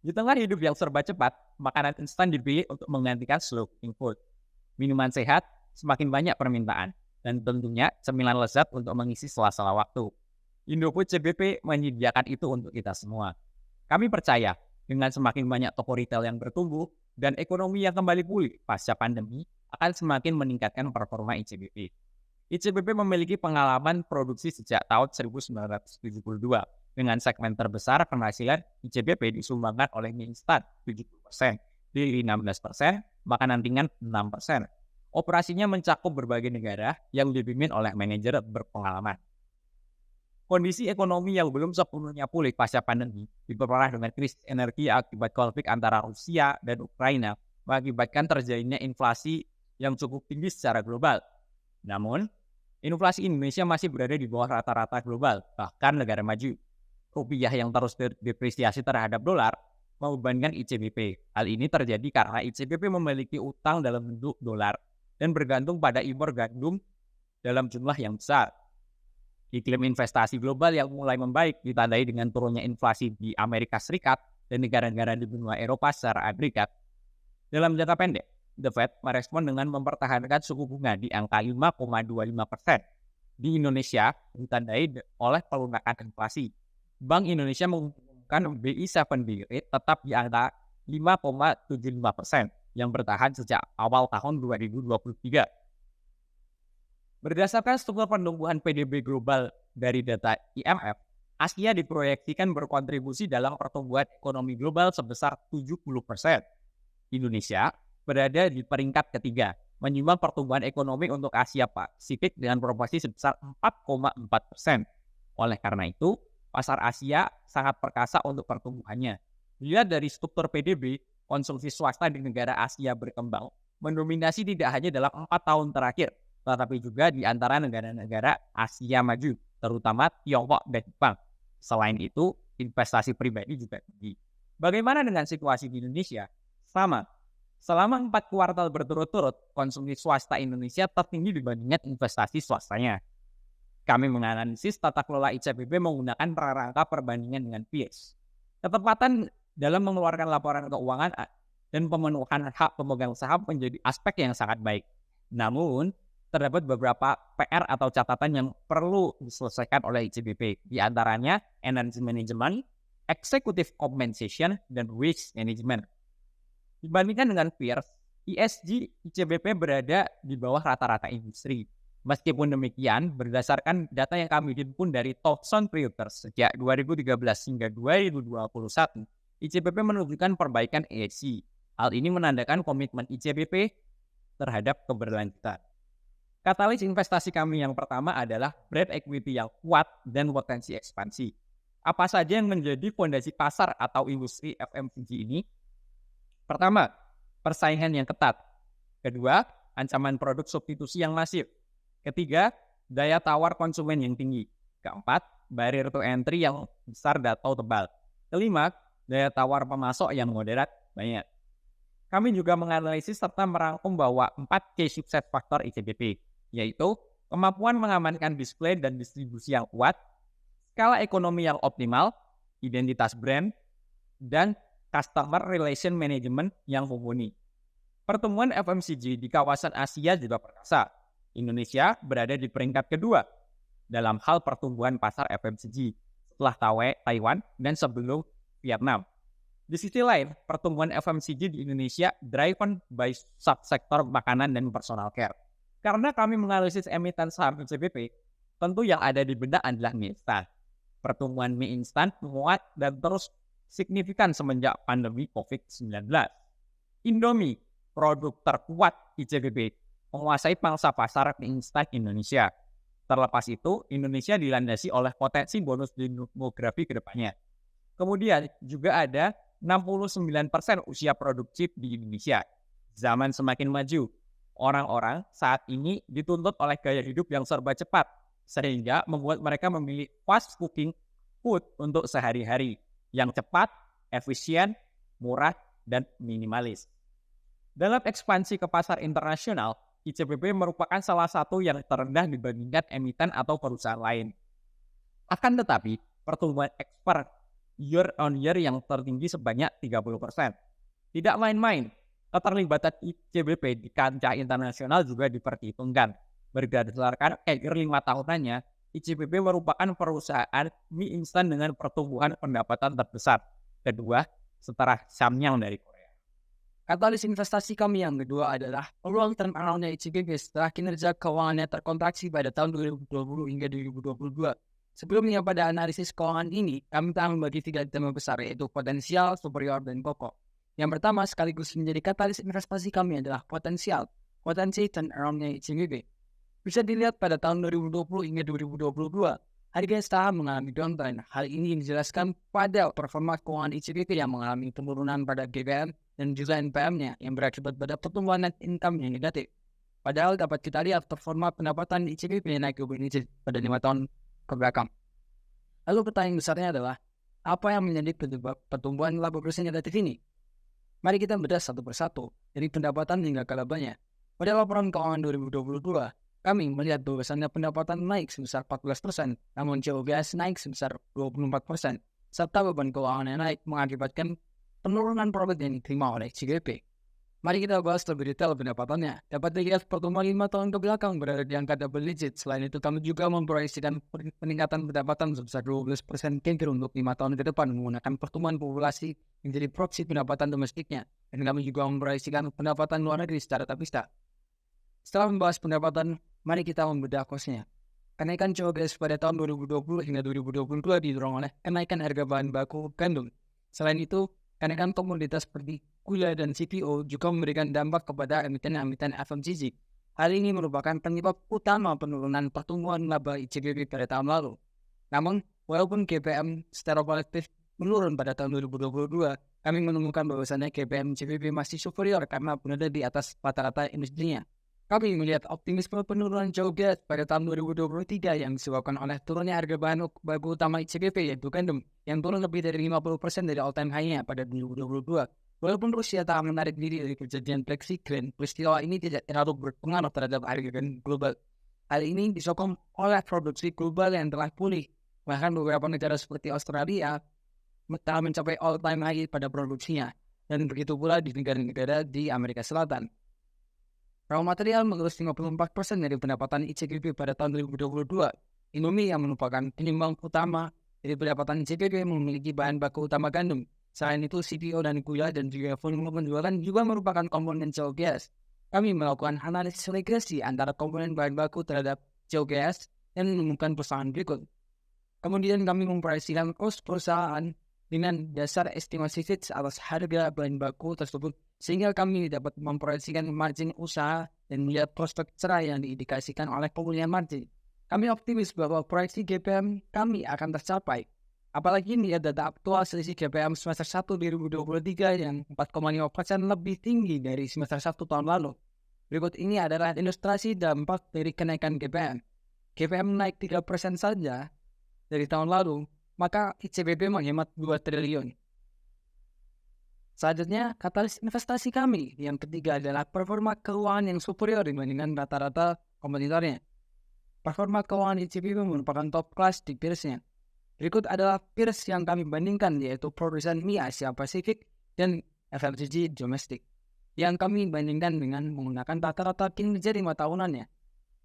Di tengah hidup yang serba cepat, makanan instan dipilih untuk menggantikan slow cooking food. Minuman sehat semakin banyak permintaan, dan tentunya cemilan lezat untuk mengisi sela-sela waktu. Indofood CBP menyediakan itu untuk kita semua. Kami percaya, dengan semakin banyak toko retail yang bertumbuh dan ekonomi yang kembali pulih pasca pandemi, akan semakin meningkatkan performa ICBP. ICBP memiliki pengalaman produksi sejak tahun 1972. Dengan segmen terbesar penghasilan, ICBP disumbangkan oleh mie instan 70%, diri 16%, makanan ringan 6%. Operasinya mencakup berbagai negara yang dipimpin oleh manajer berpengalaman. Kondisi ekonomi yang belum sepenuhnya pulih pasca pandemi, diperparah dengan krisis energi akibat konflik antara Rusia dan Ukraina, mengakibatkan terjadinya inflasi yang cukup tinggi secara global. Namun, inflasi Indonesia masih berada di bawah rata-rata global, bahkan negara maju. Rupiah yang terus depresiasi terhadap dolar membebankan ICBP. Hal ini terjadi karena ICBP memiliki utang dalam bentuk dolar dan bergantung pada impor gandum dalam jumlah yang besar. Iklim investasi global yang mulai membaik ditandai dengan turunnya inflasi di Amerika Serikat dan negara-negara di benua Eropa secara agregat. Dalam jangka pendek, The Fed merespon dengan mempertahankan suku bunga di angka 5,25%. Di Indonesia, ditandai oleh pelunakan inflasi. Bank Indonesia mengumumkan BI 7 rate tetap di angka 5,75% yang bertahan sejak awal tahun 2023. Berdasarkan struktur pertumbuhan PDB global dari data IMF, Asia diproyeksikan berkontribusi dalam pertumbuhan ekonomi global sebesar 70%. Indonesia berada di peringkat ketiga, menyumbang pertumbuhan ekonomi untuk Asia Pasifik dengan proporsi sebesar 4,4%. Oleh karena itu, pasar Asia sangat perkasa untuk pertumbuhannya. Dilihat dari struktur PDB, konsumsi swasta di negara Asia berkembang mendominasi tidak hanya dalam 4 tahun terakhir, tetapi juga di antara negara-negara Asia maju, terutama Tiongkok dan Jepang. Selain itu, investasi pribadi juga tinggi. Bagaimana dengan situasi di Indonesia? Sama. Selama 4 kuartal berturut-turut, konsumsi swasta Indonesia tertinggi dibandingkan investasi swastanya. Kami menganalisis tata kelola ICBP menggunakan prarangka perbandingan dengan peers. Ketepatan dalam mengeluarkan laporan keuangan dan pemenuhan hak pemegang saham menjadi aspek yang sangat baik. Namun, terdapat beberapa PR atau catatan yang perlu diselesaikan oleh ICBP. Di antaranya, energy management, executive compensation, dan waste management. Dibandingkan dengan peers, ESG ICBP berada di bawah rata-rata industri. Meskipun demikian, berdasarkan data yang kami himpun dari Thomson Reuters sejak 2013 hingga 2021, ICBP menunjukkan perbaikan ESG. Hal ini menandakan komitmen ICBP terhadap keberlanjutan. Katalis investasi kami yang pertama adalah brand equity yang kuat dan potensi ekspansi. Apa saja yang menjadi fondasi pasar atau industri FMCG ini? Pertama, persaingan yang ketat. Kedua, ancaman produk substitusi yang masif. Ketiga, daya tawar konsumen yang tinggi. Keempat, barrier to entry yang besar atau tebal. Kelima, daya tawar pemasok yang moderat banyak. Kami juga menganalisis serta merangkum bahwa 4 key success factor ICBP, yaitu kemampuan mengamankan display dan distribusi yang kuat, skala ekonomi yang optimal, identitas brand, dan customer relation management yang mumpuni. Pertumbuhan FMCG di kawasan Asia juga perkasa. Indonesia berada di peringkat kedua dalam hal pertumbuhan pasar FMCG setelah Taiwan dan sebelum Vietnam. Di sisi lain, pertumbuhan FMCG di Indonesia driven by subsektor makanan dan personal care. Karena kami menganalisis emiten saham ICBP, tentu yang ada di benak adalah mie instan. Pertumbuhan mie instan menguat dan terus signifikan semenjak pandemi COVID-19. Indomie, produk terkuat ICBP, menguasai pangsa pasar mie instan Indonesia. Terlepas itu, Indonesia dilandasi oleh potensi bonus demografi ke depannya. Kemudian juga ada 69% usia produktif di Indonesia. Zaman semakin maju. Orang-orang saat ini dituntut oleh gaya hidup yang serba cepat, sehingga membuat mereka memilih fast cooking food untuk sehari-hari, yang cepat, efisien, murah, dan minimalis. Dalam ekspansi ke pasar internasional, ICBP merupakan salah satu yang terendah dibandingkan emiten atau perusahaan lain. Akan tetapi, pertumbuhan ekspor year on year yang tertinggi sebanyak 30%. Tidak main-main, keterlibatan ICBP di kancah internasional juga diperhitungkan. Berdasarkan CAGR 5 tahunannya, ICBP merupakan perusahaan mie instan dengan pertumbuhan pendapatan terbesar kedua setelah Samyang dari Korea. Katalis investasi kami yang kedua adalah peluang turnaround-nya ICBP setelah kinerja keuangannya terkontraksi pada tahun 2020 hingga 2022. Sebelumnya pada analisis keuangan ini, kami telah membagi 3 tema besar, yaitu potensial, superior, dan pokok. Yang pertama sekaligus menjadi katalis investasi kami adalah potensial, potensi turnaround-nya ICBP. Bisa dilihat pada tahun 2020 hingga 2022, harga saham mengalami downtrend. Hal ini dijelaskan pada performa keuangan ICBP yang mengalami penurunan pada GPM dan juga NPM-nya yang berakibat pada pertumbuhan net income yang negatif. Padahal dapat kita lihat performa pendapatan ICBP naik double digit pada 5 tahun kebelakang. Lalu pertanyaan besarnya adalah, apa yang menjadi penyebab pertumbuhan laba bersih negatif ini? Mari kita bedah satu persatu, dari pendapatan hingga ke labanya. Pada laporan keuangan 2022, kami melihat bahwasannya pendapatan naik sebesar 14%, namun COGS naik sebesar 24%, serta beban keuangan yang naik mengakibatkan penurunan profit yang diterima oleh ICBP. Mari kita bahas lebih detail pendapatannya. Dapat dilihat pertumbuhan 5 tahun ke belakang berada di angka double digit. Selain itu, kami juga memproyeksikan peningkatan pendapatan sebesar 12% CAGR untuk 5 tahun ke depan menggunakan pertumbuhan populasi menjadi proksi pendapatan domestiknya. Dan kami juga memproyeksikan pendapatan luar negeri secara terpisah. Setelah membahas pendapatan, mari kita membedah cost-nya. Kenaikan COGS pada tahun 2020 hingga 2022 didorong oleh kenaikan harga bahan baku gandum. Selain itu, kenaikan komoditas seperti gula dan CPO juga memberikan dampak kepada emiten-emiten FMCG. Hal ini merupakan penyebab utama penurunan pertumbuhan laba ICBP pada tahun lalu. Namun, walaupun GPM secara kolektif menurun pada tahun 2022, kami menemukan bahwasannya GPM ICBP masih superior karena berada di atas rata-rata industrinya. Kami melihat optimisme penurunan COGS pada tahun 2023 yang disebabkan oleh turunnya harga bahan baku utama ICBP yaitu gandum yang turun lebih dari 50% dari all-time high-nya pada 2022. Walaupun Rusia tak menarik diri dari perjanjian Brexit, peristiwa ini tidak terlalu berpengaruh terhadap harga gandum global. Hal ini disokong oleh produksi global yang telah pulih. Bahkan beberapa negara seperti Australia telah mencapai all-time high pada produksinya. Dan begitu pula di negara-negara di Amerika Selatan. Raw material mengurus 54% dari pendapatan ICBP pada tahun 2022. Indomie yang merupakan penyumbang utama dari pendapatan ICBP memiliki bahan baku utama gandum. Selain itu, CPO dan gula dan juga volume penjualan juga merupakan komponen COGS. Kami melakukan analisis regresi antara komponen bahan baku terhadap COGS dan menemukan perusahaan berikut. Kemudian kami memproyeksikan cost perusahaan dengan dasar estimasi fixed atas harga bahan baku tersebut, sehingga kami dapat memproyeksikan margin usaha dan melihat prospek cerah yang diindikasikan oleh pemulihan margin. Kami optimis bahwa proyeksi GPM kami akan tercapai. Apalagi melihat data aktual selisih GPM semester 1 2023 yang 4,5% lebih tinggi dari semester 1 tahun lalu. Berikut ini adalah ilustrasi dampak dari kenaikan GPM. GPM naik 3% saja dari tahun lalu, maka ICBP menghemat 2 triliun. Selanjutnya, katalis investasi kami. Yang ketiga adalah performa keuangan yang superior dibandingkan rata-rata kompetitornya. Performa keuangan ICBP merupakan top class di peersnya. Berikut adalah peers yang kami bandingkan, yaitu produsen mie Asia Pasifik dan FMCG domestik, yang kami bandingkan dengan menggunakan rata-rata kinerja 5 tahunannya.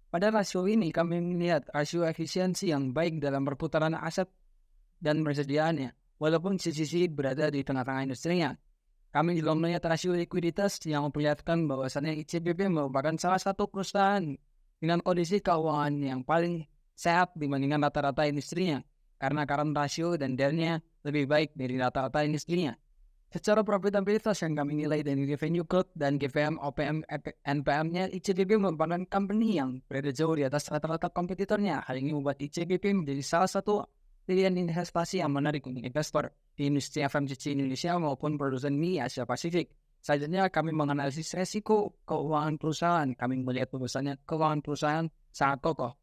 Pada rasio ini, kami melihat rasio efisiensi yang baik dalam perputaran aset dan persediaannya, walaupun sisi berada di tengah-tengah industrinya. Kami juga melihat rasio likuiditas yang memperlihatkan bahwasannya ICBP merupakan salah satu perusahaan dengan kondisi keuangan yang paling sehat dibandingkan rata-rata industrinya, karena current ratio dan DER-nya lebih baik dari rata-rata industrinya. Secara profitabilitas yang kami nilai dari revenue growth dan GPM, OPM, NPM-nya, ICBP merupakan company yang berada jauh di atas rata-rata kompetitornya. Hal ini membuat ICBP menjadi salah satu pilihan investasi yang menarik untuk investor di industri FMCG Indonesia maupun produsen mie Asia Pasifik. Selanjutnya kami menganalisis resiko keuangan perusahaan. Kami melihat bahwasannya keuangan perusahaan sangat kokoh.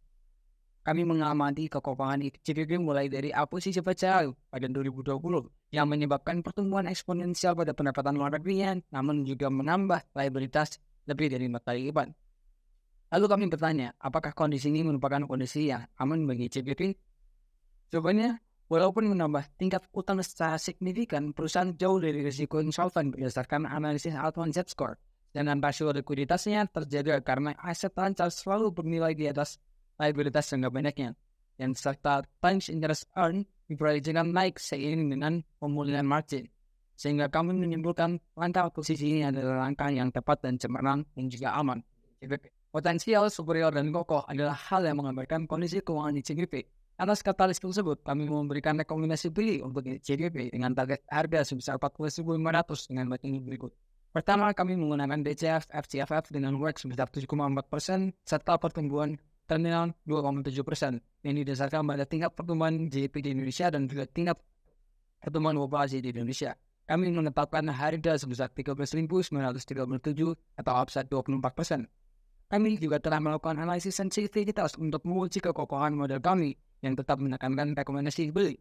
Kami mengamati kekokohan ICBP mulai dari akuisisi PCL pada 2020 yang menyebabkan pertumbuhan eksponensial pada pendapatan luar negerinya, namun juga menambah liabilitas lebih dari 4 kali lipat. Lalu kami bertanya, apakah kondisi ini merupakan kondisi yang aman bagi ICBP? Jawabannya, Walaupun menambah tingkat utang secara signifikan, perusahaan jauh dari risiko insolven berdasarkan analisis Altman Z Score. Dan rasio likuiditasnya terjaga karena aset lancar selalu bernilai di atas liabilitas jangka pendeknya. Dan serta times interest earn diproyeksikan naik seiring dengan pemulihan margin. Sehingga kami menyimpulkan langkah akuisisi ini adalah langkah yang tepat dan cemerlang dan juga aman. Potensial superior dan kokoh adalah hal yang menggambarkan kondisi keuangan ICBP. Atas katalis tersebut, kami memberikan rekomendasi beli untuk ICBP dengan target harga sebesar 14.500 dengan bagian berikut. Pertama, kami menggunakan DCF, FCFF dengan WACC sebesar 7,4% serta pertumbuhan terminal 2,7% yang didasarkan pada tingkat pertumbuhan GDP di Indonesia dan juga tingkat pertumbuhan populasi di Indonesia. Kami menetapkan harga sebesar 13.937 atau upside 24%. Kami juga telah melakukan analisis sensitivitas untuk menguji kekokohan model kami yang tetap menekankan rekomendasi beli.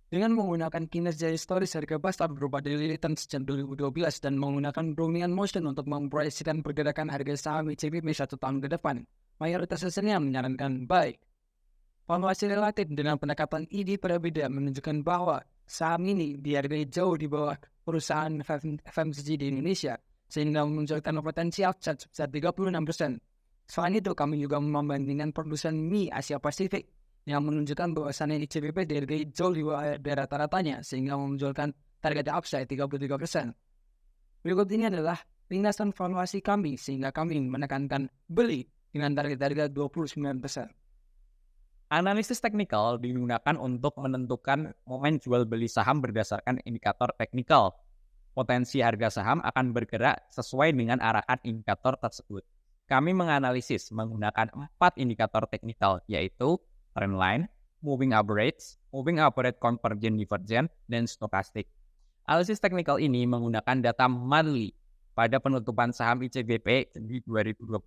Dengan menggunakan kinerja historis harga pasar berupa daily return sejak 2012 dan menggunakan Brownian motion untuk memproyeksikan pergerakan harga saham ICBP 1 tahun ke depan, mayoritas hasilnya menyarankan buy. Valuasi relatif dengan pendekatan EV per EBITDA menunjukkan bahwa saham ini dihargai jauh di bawah perusahaan FMCG di Indonesia, sehingga memunculkan potensi upside sebesar 36%. Selain itu, kami juga membandingkan produsen mie Asia Pasifik yang menunjukkan bahwasannya ICBP dihargai jauh di bawah rata-ratanya, sehingga memunculkan target upside 33%. Berikut ini adalah ringkasan valuasi kami, sehingga kami menekankan beli dengan target harga 29%. Analisis teknikal digunakan untuk menentukan momen jual beli saham berdasarkan indikator teknikal. Potensi harga saham akan bergerak sesuai dengan arahan indikator tersebut. Kami menganalisis menggunakan 4 indikator teknikal, yaitu trendline, moving average convergent divergent, dan stochastic. Analisis teknikal ini menggunakan data monthly pada penutupan saham ICBP di 2023.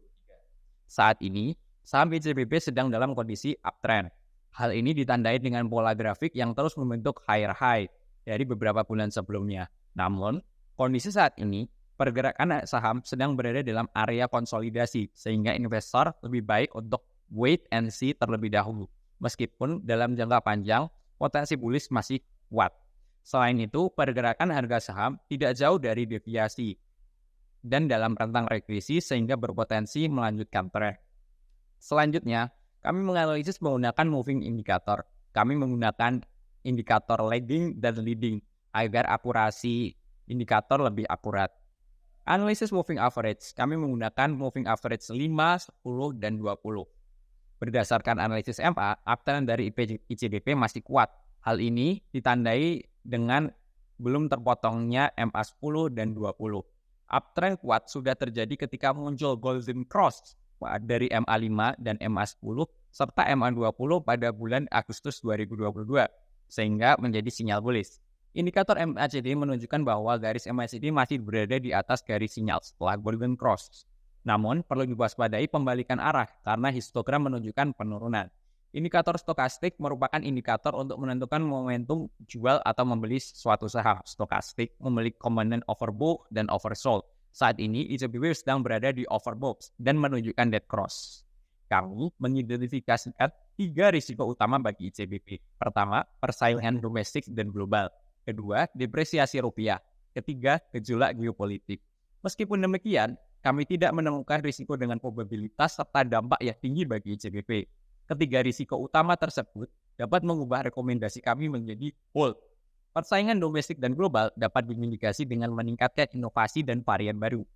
Saat ini, saham ICBP sedang dalam kondisi uptrend. Hal ini ditandai dengan pola grafik yang terus membentuk higher high dari beberapa bulan sebelumnya. Namun, kondisi saat ini, pergerakan saham sedang berada dalam area konsolidasi, sehingga investor lebih baik untuk wait and see terlebih dahulu. Meskipun dalam jangka panjang, potensi bullish masih kuat. Selain itu, pergerakan harga saham tidak jauh dari deviasi dan dalam rentang regresi sehingga berpotensi melanjutkan tren. Selanjutnya, kami menganalisis menggunakan moving indicator. Kami menggunakan indikator lagging dan leading agar akurasi indikator lebih akurat. Analisis moving average, kami menggunakan moving average 5, 10, dan 20. Berdasarkan analisis MA, uptrend dari ICBP masih kuat. Hal ini ditandai dengan belum terpotongnya MA 10 dan 20. Uptrend kuat sudah terjadi ketika muncul golden cross dari MA 5 dan MA 10 serta MA 20 pada bulan Agustus 2022, sehingga menjadi sinyal bullish. Indikator MACD menunjukkan bahwa garis MACD masih berada di atas garis sinyal setelah golden cross. Namun, perlu diwaspadai pembalikan arah karena histogram menunjukkan penurunan. Indikator stokastik merupakan indikator untuk menentukan momentum jual atau membeli suatu saham. Stokastik memiliki komponen overbought dan oversold. Saat ini, ICBP sedang berada di overbought dan menunjukkan dead cross. Kami mengidentifikasikan 3 risiko utama bagi ICBP. Pertama, persaingan domestik dan global. Kedua, depresiasi rupiah. Ketiga, gejolak geopolitik. Meskipun demikian, kami tidak menemukan risiko dengan probabilitas serta dampak yang tinggi bagi ICBP. Ketiga risiko utama tersebut dapat mengubah rekomendasi kami menjadi hold. Persaingan domestik dan global dapat dimitigasi dengan meningkatkan inovasi dan varian baru.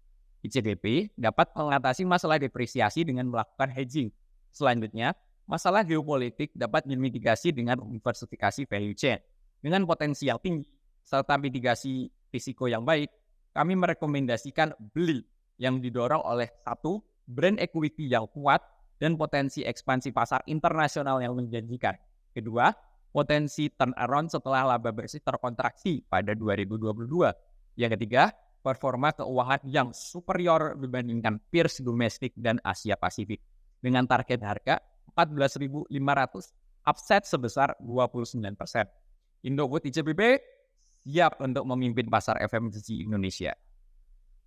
ICBP dapat mengatasi masalah depresiasi dengan melakukan hedging. Selanjutnya, masalah geopolitik dapat dimitigasi dengan diversifikasi value chain. Dengan potensi yang tinggi serta mitigasi risiko yang baik, kami merekomendasikan beli yang didorong oleh 1. Brand equity yang kuat dan potensi ekspansi pasar internasional yang menjanjikan. Kedua, potensi turnaround setelah laba bersih terkontraksi pada 2022. Yang ketiga, performa keuangan yang superior dibandingkan peers domestik dan Asia Pasifik. Dengan target harga 14.500, upside sebesar 29%. Indofood ICBP siap untuk memimpin pasar FMCG Indonesia.